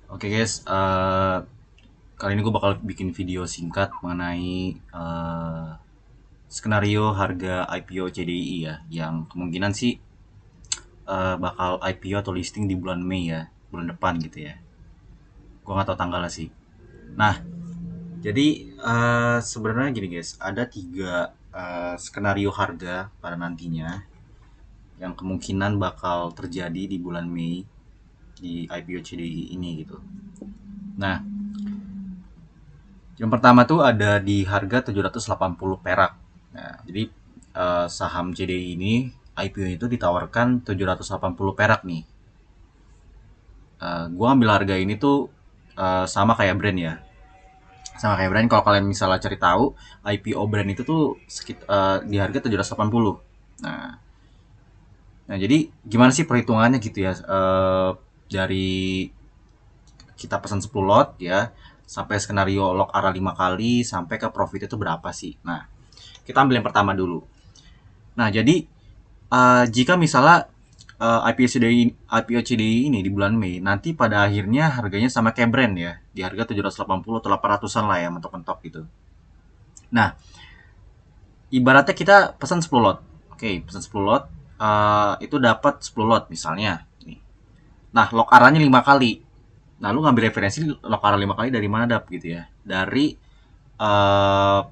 Oke guys, kali ini gue bakal bikin video singkat mengenai skenario harga IPO CDI ya, yang kemungkinan sih bakal IPO atau listing di bulan Mei ya, bulan depan gitu ya. Gue nggak tahu tanggalnya sih. Nah, jadi sebenarnya gini guys, ada tiga skenario harga pada nantinya yang kemungkinan bakal terjadi di bulan Mei di IPO CDI ini gitu. Nah, yang pertama tuh ada di harga 780 perak. Nah, jadi saham CDI ini IPO itu ditawarkan 780 perak nih. Gua ambil harga ini tuh sama kayak brand ya. Sama kayak brand, kalau kalian misalnya cari tahu, IPO brand itu tuh di harga 780. Nah, nah jadi gimana sih perhitungannya gitu ya? Dari kita pesan 10 lot ya, sampai skenario lock arah 5 kali sampai ke profit itu berapa sih? Nah, kita ambil yang pertama dulu. Nah, jadi jika misalnya IPO CDI ini di bulan Mei, nanti pada akhirnya harganya sama kayak brand ya, di harga 780 atau 800-an lah ya, mentok-mentok gitu. Nah, ibaratnya kita pesan 10 lot. Oke, pesan 10 lot, itu dapat 10 lot misalnya. Nah, lock arahnya 5 kali. Nah, lu ngambil referensi lock arah 5 kali dari mana dap gitu ya? Dari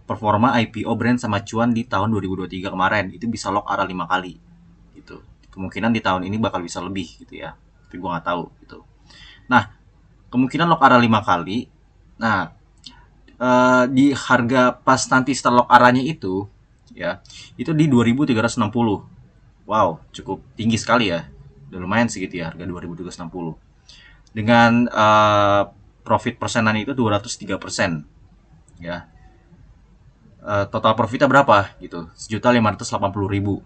performa IPO brand sama cuan di tahun 2023 kemarin, itu bisa lock arah 5 kali gitu. Kemungkinan di tahun ini bakal bisa lebih gitu ya, tapi gue nggak tahu gitu. Nah, kemungkinan lock arah 5 kali. Nah, di harga pas nanti setelah lock arahnya itu ya, itu di 2360. Wow, cukup tinggi sekali ya. Udah lumayan segitu ya, harga 2360 dengan profit persenan itu 203% ya. Total profitnya berapa gitu, 1.580.000.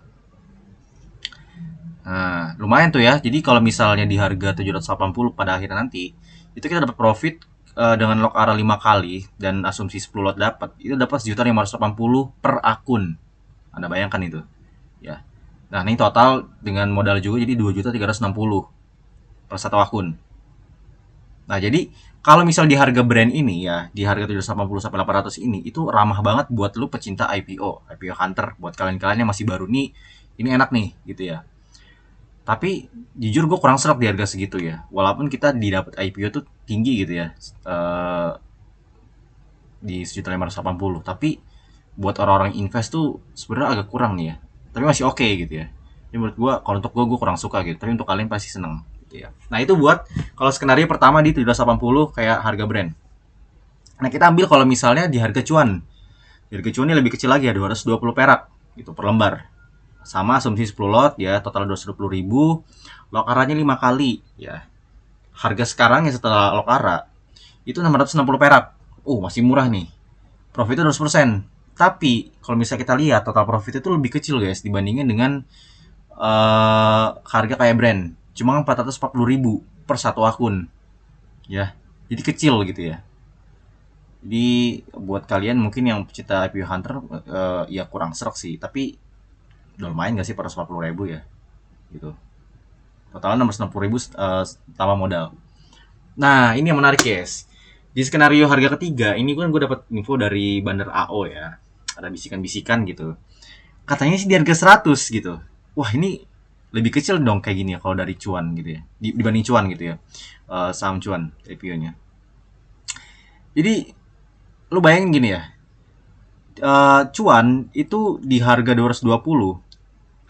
Nah, lumayan tuh ya. Jadi kalau misalnya di harga 780 pada akhirnya nanti, itu kita dapat profit dengan lock arah 5 kali dan asumsi 10 lot dapat, itu dapat 1.580 per akun. Anda bayangkan itu, ya. Nah, ini total dengan modal juga jadi 2.360 per satu akun. Nah, jadi kalau misal di harga brand ini ya, di harga 780 sampai 800 ini itu ramah banget buat lu pecinta IPO hunter, buat kalian-kalian yang masih baru nih, ini enak nih gitu ya. Tapi jujur gue kurang serap di harga segitu ya. Walaupun kita didapat IPO tuh tinggi gitu ya, eh, di 1.580. Tapi buat orang-orang invest tuh sebenarnya agak kurang nih ya. Tapi masih oke gitu ya. Jadi menurut gue, kalau untuk gue kurang suka gitu. Tapi untuk kalian pasti seneng gitu ya. Nah itu buat kalau skenario pertama di 780 kayak harga brand. Nah kita ambil kalau misalnya di harga cuan. Di harga cuannya lebih kecil lagi ya, 220 perak gitu per lembar. Sama asumsi 10 lot ya, total 220.000. Lokarannya 5 kali ya. Harga sekarang ya setelah lokara itu 660 perak. Masih murah nih. Profitnya 200%. Tapi kalau misalnya kita lihat total profit itu lebih kecil guys dibandingin dengan harga kayak brand. Cuma 440.000 per satu akun ya. Jadi kecil gitu ya. Jadi buat kalian mungkin yang pecinta IPO Hunter ya kurang serak sih, tapi udah lumayan gak sih 440.000 ya gitu. Totalnya 660.000 tambah modal. Nah, ini yang menarik, guys. Di skenario harga ketiga, ini kan gue dapat info dari Bandar AO ya. Ada bisikan-bisikan gitu. Katanya sih di harga 100 gitu. Wah, ini lebih kecil dong kayak gini ya kalau dari cuan gitu ya. Dibanding cuan gitu ya. Saham cuan IPO-nya. Jadi, lu bayangin gini ya. Cuan itu di harga 220.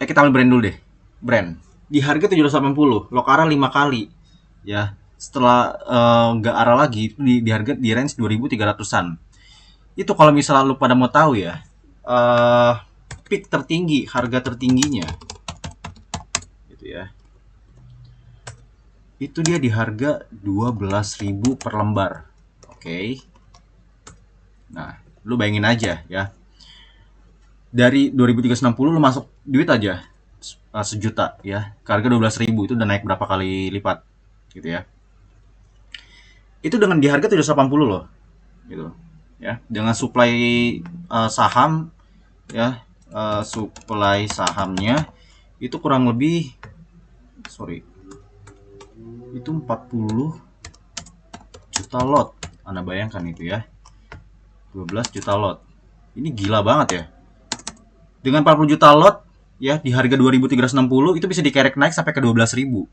Kita ambil brand dulu deh. Brand. Di harga 780, Lokara 5 kali. Ya, setelah nggak arah lagi di harga di range 2.300-an. Itu kalau misalnya lu pada mau tahu ya, peak tertinggi, harga tertingginya gitu ya. Itu dia di harga 12.000 per lembar. Oke. Nah, lu bayangin aja ya. Dari 2.360 lu masuk duit aja sejuta ya. Ke harga 12.000 itu udah naik berapa kali lipat gitu ya. Itu dengan di harga 780 loh gitu ya, dengan supply saham ya, supply sahamnya itu kurang lebih, sorry, itu 40 juta lot. Anda bayangkan itu ya. 12 juta lot. Ini gila banget ya. Dengan 40 juta lot ya di harga 2.360 itu bisa dikerek naik sampai ke 12.000.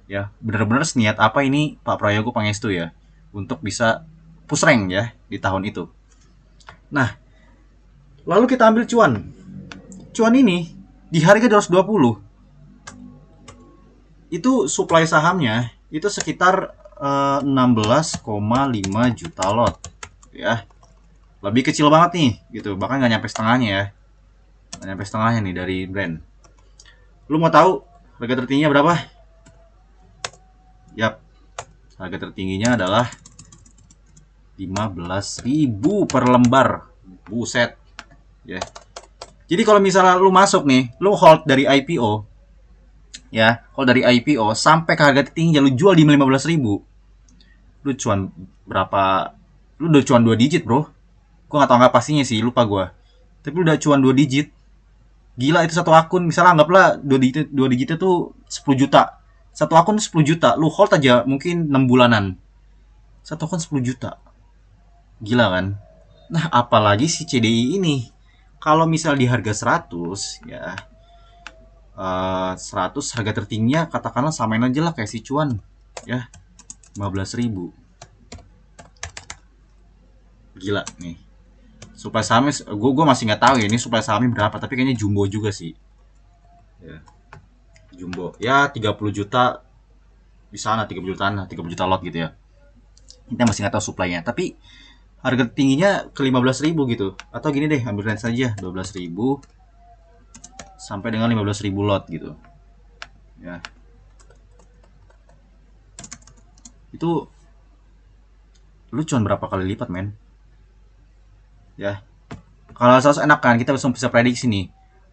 Ya, benar-benar seniat apa ini Pak Prayogo Pangestu ya untuk bisa push rank ya di tahun itu. Nah, lalu kita ambil cuan. Cuan ini di harga 220 itu supply sahamnya itu sekitar 16,5 juta lot ya. Lebih kecil banget nih gitu, bahkan nggak nyampe setengahnya ya. Nggak nyampe setengahnya nih dari brand. Lu mau tahu harga tertingginya berapa? Yap, harga tertingginya adalah 15.000 per lembar. Buset. Ya. Jadi kalau misalnya lu masuk nih, lu hold dari IPO, ya, hold dari IPO sampai ke harga tertinggi, lu jual di 15.000, lu cuan berapa? Lu udah cuan 2 digit, bro. Gua nggak tahu nggak pastinya sih, lupa gua. Tapi lu udah cuan 2 digit. Gila itu satu akun, misalnya anggaplah 2 digitnya tuh 10 juta. Satu akun 10 juta, lu hold aja mungkin 6 bulanan. Satu akun 10 juta. Gila kan? Nah, apalagi si CDI ini. Kalau misal di harga 100 ya 100 harga tertingginya katakanlah samain aja lah kayak si cuan ya 15.000. Gila nih. Supply sahamnya gue masih nggak tahu ya ini supply sahamnya berapa, tapi kayaknya jumbo juga sih. Ya, jumbo. Ya 30 juta di sana, 30 jutaan, 30 juta lot gitu ya. Kita masih nggak tahu supply-nya, tapi harga tingginya ke 15.000 gitu. Atau gini deh, ambil range saja 12.000 sampai dengan 15.000 lot gitu. Ya. Itu lu cuan berapa kali lipat, men? Ya. Kalau 100 enak kan, kita bisa prediksi nih.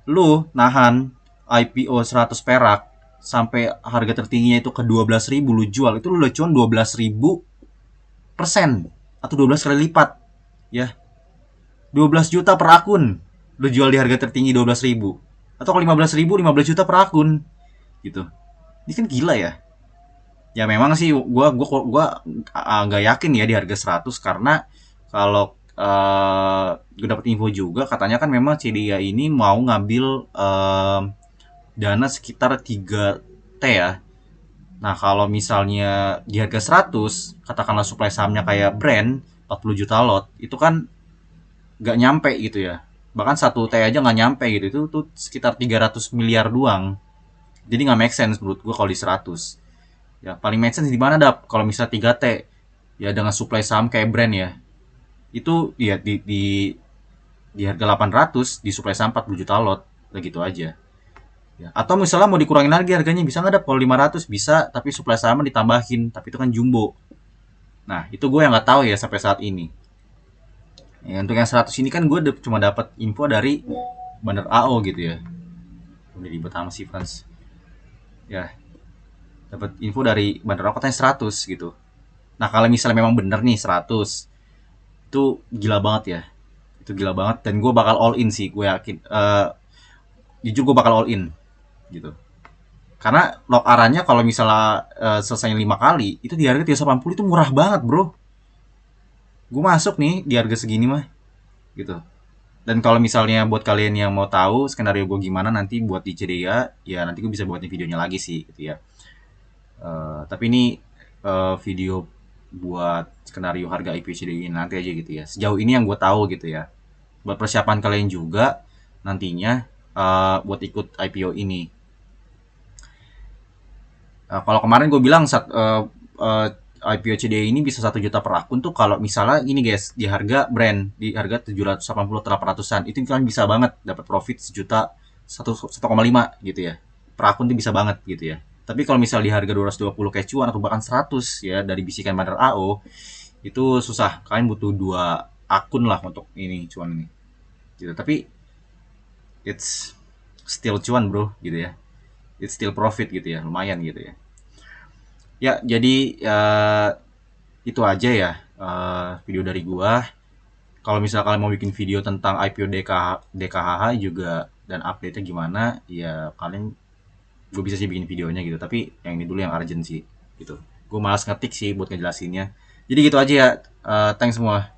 Lu nahan IPO 100 perak sampai harga tertingginya itu ke 12.000 lu jual, itu lu udah cuan 12.000% atau 12 kali lipat. Ya. 12 juta per akun lu jual di harga tertinggi 12.000 atau kalau 15.000 15 juta per akun gitu. Ini kan gila ya. Ya memang sih gua nggak yakin ya di harga 100 karena kalau gue dapat info juga katanya kan memang CDIA ini mau ngambil dana sekitar 3T ya. Nah, kalau misalnya di harga 100 katakanlah supply sahamnya kayak brand 40 juta lot, itu kan nggak nyampe gitu ya. Bahkan 1T aja nggak nyampe gitu. Itu tuh sekitar 300 miliar doang. Jadi nggak make sense menurut gue kalau di 100. Ya, paling make sense di mana Dap? Kalau misalnya 3T ya dengan supply saham kayak brand ya. Itu ya di harga 800 di supply saham 40 juta lot. Udah gitu aja. Ya. Atau misalnya mau dikurangin lagi harganya bisa nggak Dap? Kalau 500 bisa, tapi supply sahamnya ditambahin. Tapi itu kan jumbo. Nah, itu gue yang nggak tahu ya sampai saat ini. Ya, untuk yang 100 ini kan gue cuma dapat info dari Bandar AO gitu ya. Udah ribet amat sih Frans. Ya, dapat info dari Bandar AO katanya 100 gitu. Nah, kalau misalnya memang bener nih 100, itu gila banget ya. Itu gila banget dan gue bakal all in sih, gue yakin. Jujur gue bakal all in gitu. Karena lock arannya kalau misalnya selesai 5 kali, itu di harga 380 itu murah banget, bro. Gue masuk nih di harga segini mah gitu. Dan kalau misalnya buat kalian yang mau tahu skenario gue gimana nanti buat di CDIA, ya nanti gue bisa buatin videonya lagi sih gitu ya. Tapi ini video buat skenario harga IPO CDIA nanti aja gitu ya. Sejauh ini yang gue tahu gitu ya. Buat persiapan kalian juga nantinya buat ikut IPO ini. Kalau kemarin gue bilang IPO CDI ini bisa 1 juta per akun tuh kalau misalnya ini guys di harga brand di harga 780 atau 800-an itu kalian bisa banget dapat profit 1,5 gitu ya. Per akun tuh bisa banget gitu ya. Tapi kalau misal di harga 220 kayak cuan atau bahkan 100 ya dari bisikan Bandar AO itu susah. Kalian butuh 2 akun lah untuk ini cuan ini. Gitu. Tapi it's still cuan, bro, gitu ya. It's still profit gitu ya. Lumayan gitu ya. Ya, jadi itu aja ya video dari gua. Kalau misalnya kalian mau bikin video tentang IPO DKHH juga dan update-nya gimana, ya kalian gue bisa sih bikin videonya gitu. Tapi yang ini dulu yang urgent sih gitu. Gue malas ngetik sih buat ngejelasinnya. Jadi gitu aja ya. Thanks semua.